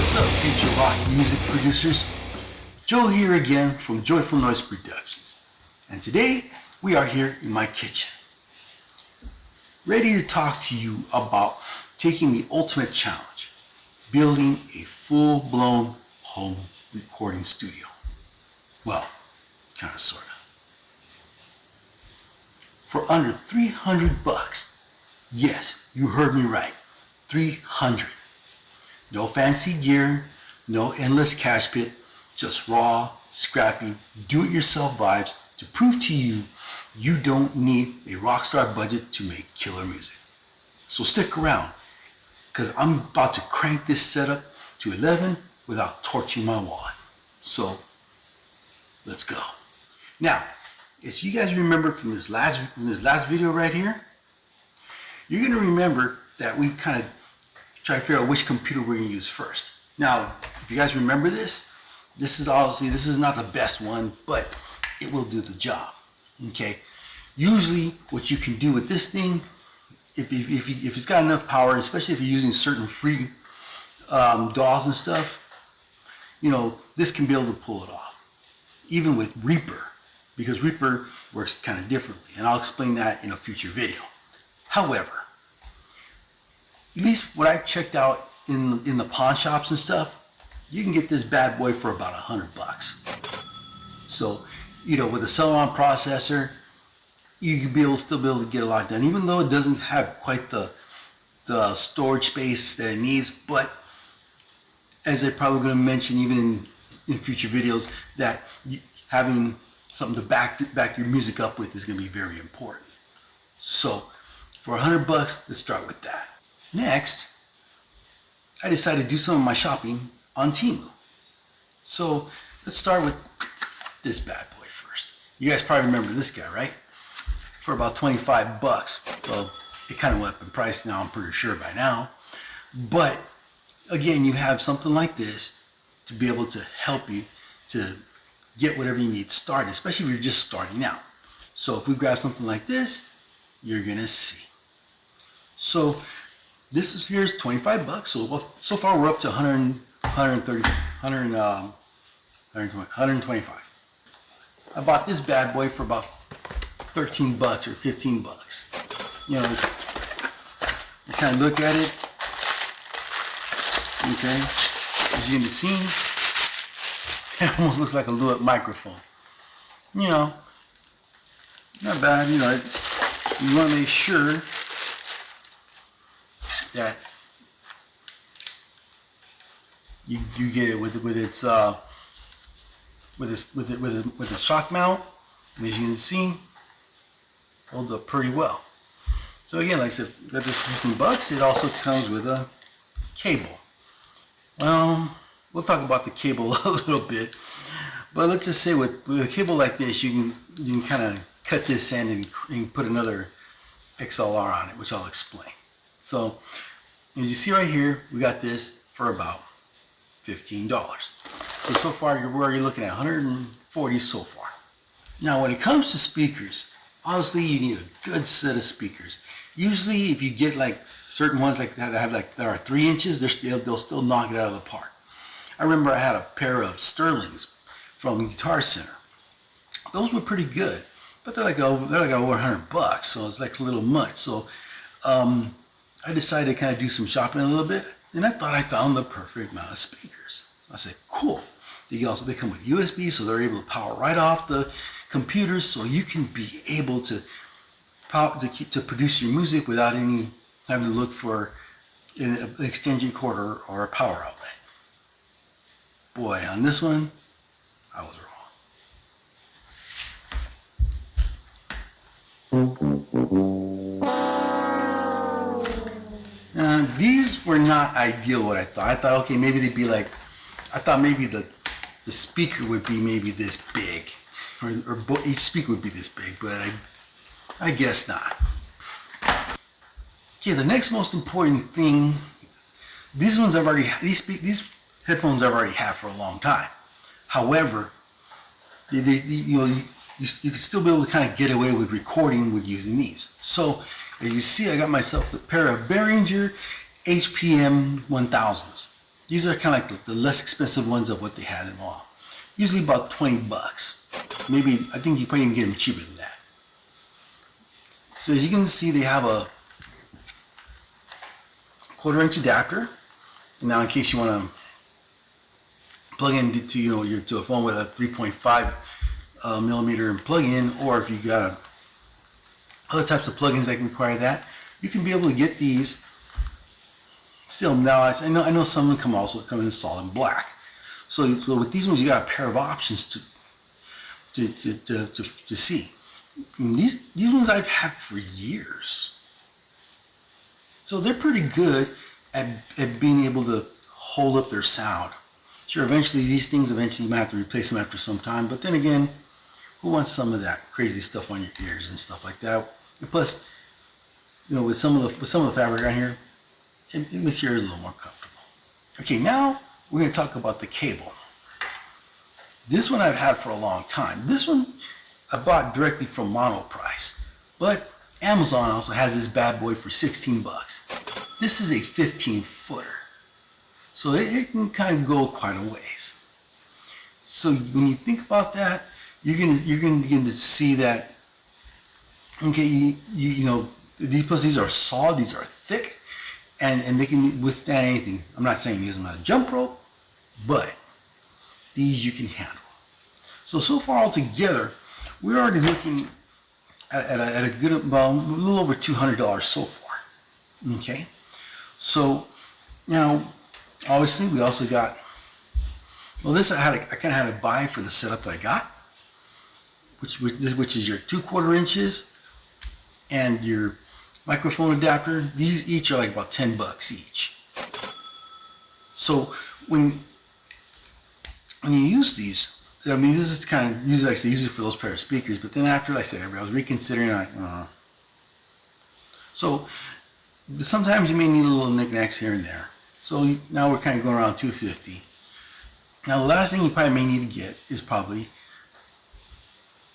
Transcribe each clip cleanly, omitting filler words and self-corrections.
What's up, future rock music producers? Joe here again from Joyful Noise Productions. And today we are here in my kitchen, ready to talk to you about taking the ultimate challenge, building a full-blown home recording studio. Well, kind of, sort of. For under 300 bucks, yes, you heard me right, 300. No fancy gear, no endless cash pit, just raw, scrappy, do-it-yourself vibes to prove to you you don't need a rockstar budget to make killer music. So stick around, because I'm about to crank this setup to 11 without torching my wallet. So let's go. Now, as you guys remember from this last video right here, you're going to remember that we kind of try to figure out which computer we're going to use first. Now, if you guys remember this is not the best one, but it will do the job. Okay. Usually, what you can do with this thing, if it's got enough power, especially if you're using certain free DAWs and stuff, you know, this can be able to pull it off. Even with Reaper, because Reaper works kind of differently, and I'll explain that in a future video. However, at least what I checked out in the pawn shops and stuff, you can get this bad boy for about 100 bucks. So, you know, with a Celeron processor, you can still be able to get a lot done, even though it doesn't have quite the storage space that it needs. But as I'm probably going to mention even in future videos, that having something to back your music up with is going to be very important. So for 100 bucks, let's start with that. Next, I decided to do some of my shopping on Temu. So let's start with this bad boy first. You guys probably remember this guy, right? For about 25 bucks. Well, it kind of went up in price now, I'm pretty sure by now. But again, you have something like this to be able to help you to get whatever you need started, especially if you're just starting out. So if we grab something like this, you're gonna see. So here's 25 bucks. So far we're up to 125. I bought this bad boy for about 13 bucks or 15 bucks. You know, you kind of look at it. Okay, as you can see, it almost looks like a little microphone. You know, not bad. You know, you want to make sure that you get it with its shock mount, and as you can see, holds up pretty well. So again, like I said, got this 15 bucks. It also comes with a cable. Well, we'll talk about the cable a little bit, but let's just say with a cable like this, you can kind of cut this end and put another XLR on it, which I'll explain. So as you see right here, we got this for about $15. So far we're already looking at 140 so far. Now when it comes to speakers, honestly, you need a good set of speakers. Usually if you get like certain ones like that that are 3 inches, they'll still knock it out of the park. I remember I had a pair of Sterlings from Guitar Center. Those were pretty good, but they're like over 100 bucks, so it's like a little much. So I decided to kind of do some shopping a little bit, and I thought I found the perfect amount of speakers. I said, cool. They come with USB, so they're able to power right off the computers, so you can be able to produce your music without having to look for an extension cord or a power outlet. Boy, on this one, I was wrong. These were not ideal what I thought. I thought, okay, maybe they'd be like, I thought maybe the speaker would be maybe this big, or each speaker would be this big, but I guess not. Okay, the next most important thing, these headphones I've already had for a long time. However, you can still be able to kind of get away with recording with using these. So as you see, I got myself a pair of Behringer HPM 1000s. These are kind of like the less expensive ones of what they had in law. Usually about 20 bucks. Maybe, I think you probably can get them cheaper than that. So as you can see, they have a 1/4-inch adapter. Now in case you want to plug into to a phone with a 3.5 millimeter plug-in, or if you got other types of plugins that can require that, you can be able to get these. Still, now I know some of them come installed in black. So with these ones, you got a pair of options to see. And these ones I've had for years. So they're pretty good at being able to hold up their sound. Sure, eventually you might have to replace them after some time, but then again, who wants some of that crazy stuff on your ears and stuff like that? And plus, with some of the fabric on here, it makes your ears a little more comfortable. Okay, now we're going to talk about the cable. This one I've had for a long time. This one I bought directly from Monoprice, but Amazon also has this bad boy for 16 bucks. This is a 15-footer, so it can kind of go quite a ways. So when you think about that, you're gonna begin to see that. Okay, these are solid, these are thick, and they can withstand anything. I'm not saying use them on a jump rope, but these you can handle. So far altogether, we're already looking at a good, well, a little over $200 so far. Okay, so now obviously we also got, well, this I kind of had to buy for the setup that I got, which is your 2/4 inches and your microphone adapter. These each are like about 10 bucks each. So when you use these, I mean, this is kind of usually, like I say, usually for those pair of speakers, but then after, like I said, I was reconsidering, So sometimes you may need a little knickknacks here and there. So now we're kind of going around $250. Now the last thing you probably may need to get is probably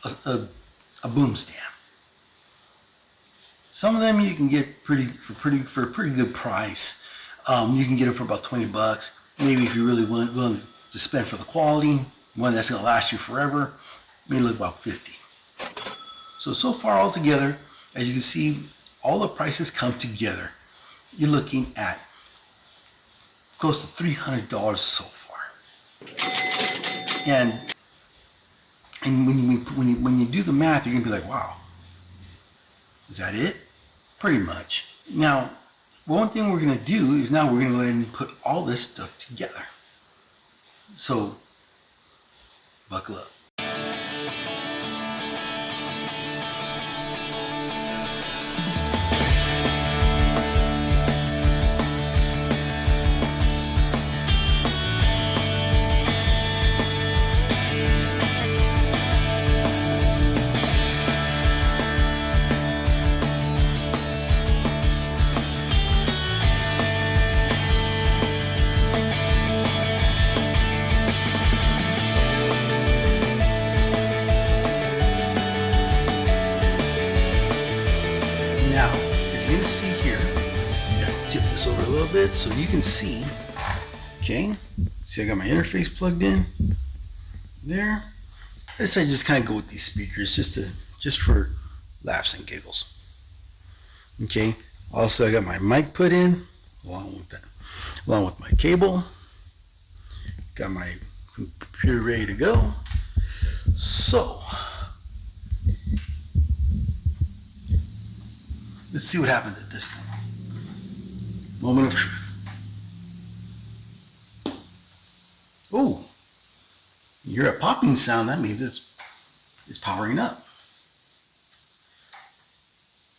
a boom stand. Some of them you can get for a pretty good price. You can get them for about 20 bucks. Maybe if you're really willing to spend for the quality, one that's going to last you forever, may look about 50. So far altogether, as you can see, all the prices come together. You're looking at close to $300 so far. And when you do the math, you're going to be like, wow, is that it? Pretty much. Now, one thing we're going to do is now we're going to go ahead and put all this stuff together. So, buckle up. Now, as you can see here, you gotta tip this over a little bit so you can see. Okay, see I got my interface plugged in there. I decided to just kind of go with these speakers just for laughs and giggles. Okay, also I got my mic put in along with my cable. Got my computer ready to go. So let's see what happens at this point. Moment of truth. Oh, you hear a popping sound. That means it's powering up.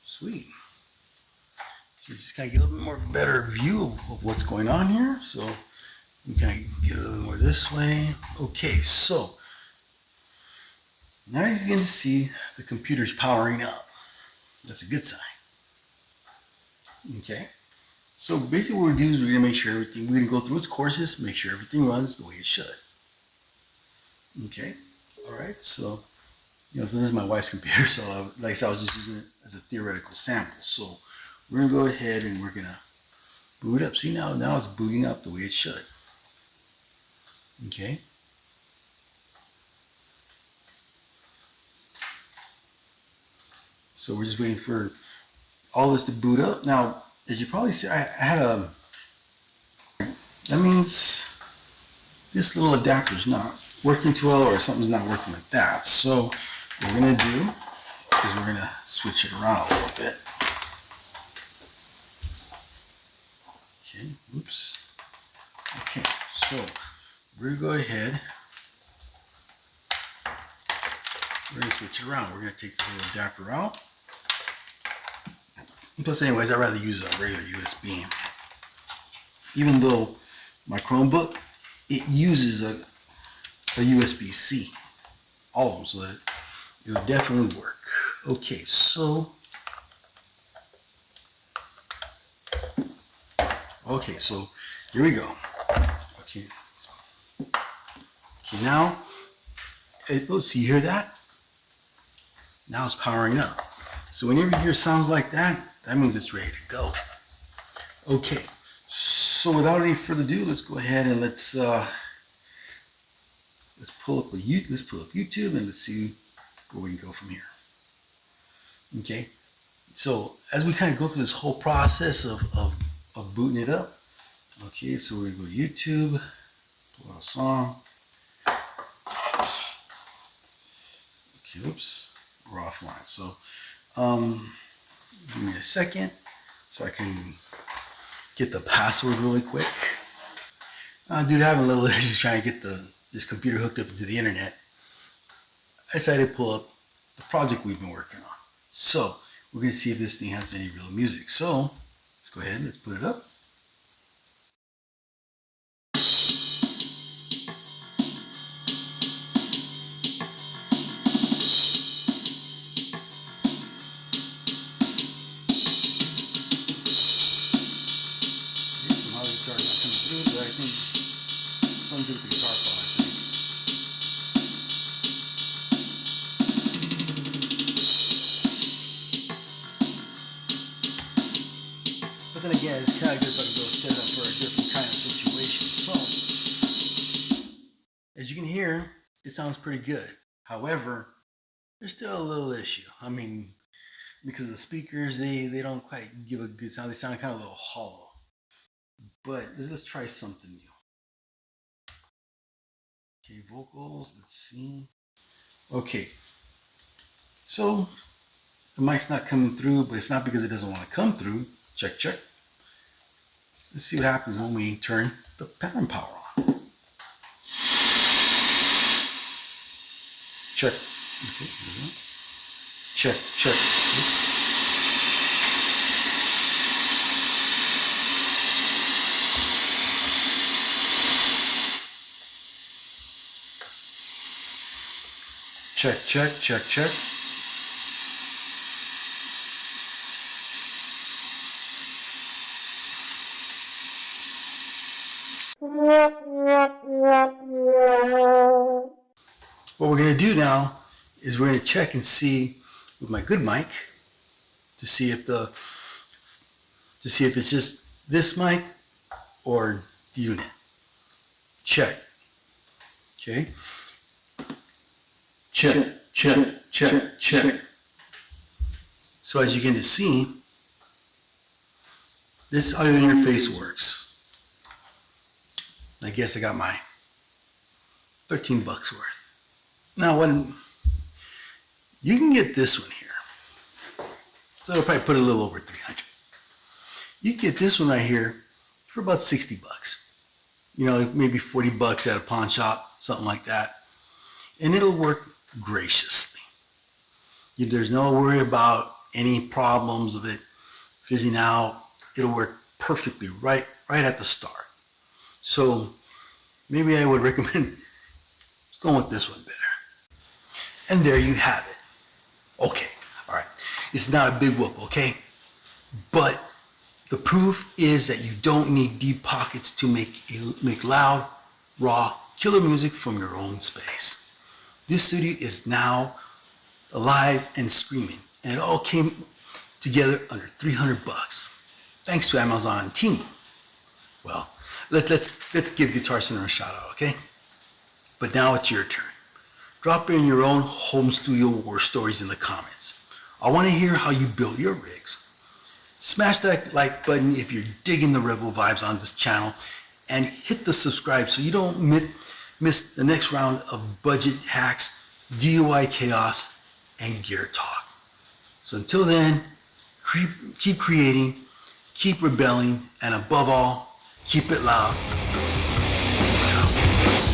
Sweet. So you just kind of get a little bit more better view of what's going on here. So you kind of get a little more this way. Okay, so now you can see the computer's powering up. That's a good sign. Okay, so basically what we're going to do is we're going to make sure everything, we're going to go through its courses, make sure everything runs the way it should. Okay, all right, so, so this is my wife's computer, so like I said, I was just using it as a theoretical sample. So we're going to go ahead and we're going to boot up. See, now it's booting up the way it should. Okay. So we're just waiting for all this to boot up. Now, as you probably see, I had that means this little adapter is not working too well, or something's not working like that. So what we're gonna do is we're gonna switch it around a little bit. Okay, oops. Okay, so we're gonna go ahead. We're gonna switch it around. We're gonna take this little adapter out. Plus, anyways, I'd rather use a regular USB. Even though my Chromebook, it uses a USB-C, all of them, so that it would definitely work. Okay, so here we go. Okay, now, let's see, you hear that? Now it's powering up. So whenever you hear sounds like that, that means it's ready to go. Okay, so without any further ado, let's go ahead and let's pull up YouTube and let's see where we can go from here. Okay, so as we kind of go through this whole process of booting it up, okay, so we're gonna go to YouTube, pull out a song. Okay, oops, we're offline. So give me a second so I can get the password really quick. Dude, having a little issues trying to get this computer hooked up to the internet. I decided to pull up the project we've been working on. So we're gonna see if this thing has any real music. So let's go ahead and let's put it up. But then again, it's kind of just like a little setup for a different kind of situation. So, as you can hear, it sounds pretty good. However, there's still a little issue. I mean, because the speakers, they don't quite give a good sound. They sound kind of a little hollow. But let's try something new. Okay, vocals, let's see. Okay, so the mic's not coming through, but it's not because it doesn't want to come through. Check, check. Let's see what happens when we turn the pattern power on. Check. Okay, check, check. Check, check, check, check. What we're going to do now is we're going to check and see with my good mic to see if it's just this mic or the unit. Check. Okay. Check, check, check, check. So as you can see, this audio interface works. I guess I got my 13 bucks worth. Now, when you can get this one here, so it'll probably put a little over 300. You can get this one right here for about 60 bucks. You know, maybe 40 bucks at a pawn shop, something like that. And it'll work graciously. There's no worry about any problems of it fizzing out. It'll work perfectly right at the start. So maybe I would recommend going with this one better. And there you have it. Okay, all right. It's not a big whoop, okay? But the proof is that you don't need deep pockets to make loud, raw, killer music from your own space. This studio is now alive and screaming, and it all came together under 300 bucks. Thanks to Amazon and Temu. Well, let's give Guitar Center a shout out, okay? But now it's your turn. Drop in your own home studio war stories in the comments. I want to hear how you built your rigs. Smash that like button if you're digging the rebel vibes on this channel, and hit the subscribe so you don't miss the next round of budget hacks, DIY chaos, and gear talk. So until then, keep creating, keep rebelling, and above all, keep it loud. Peace out.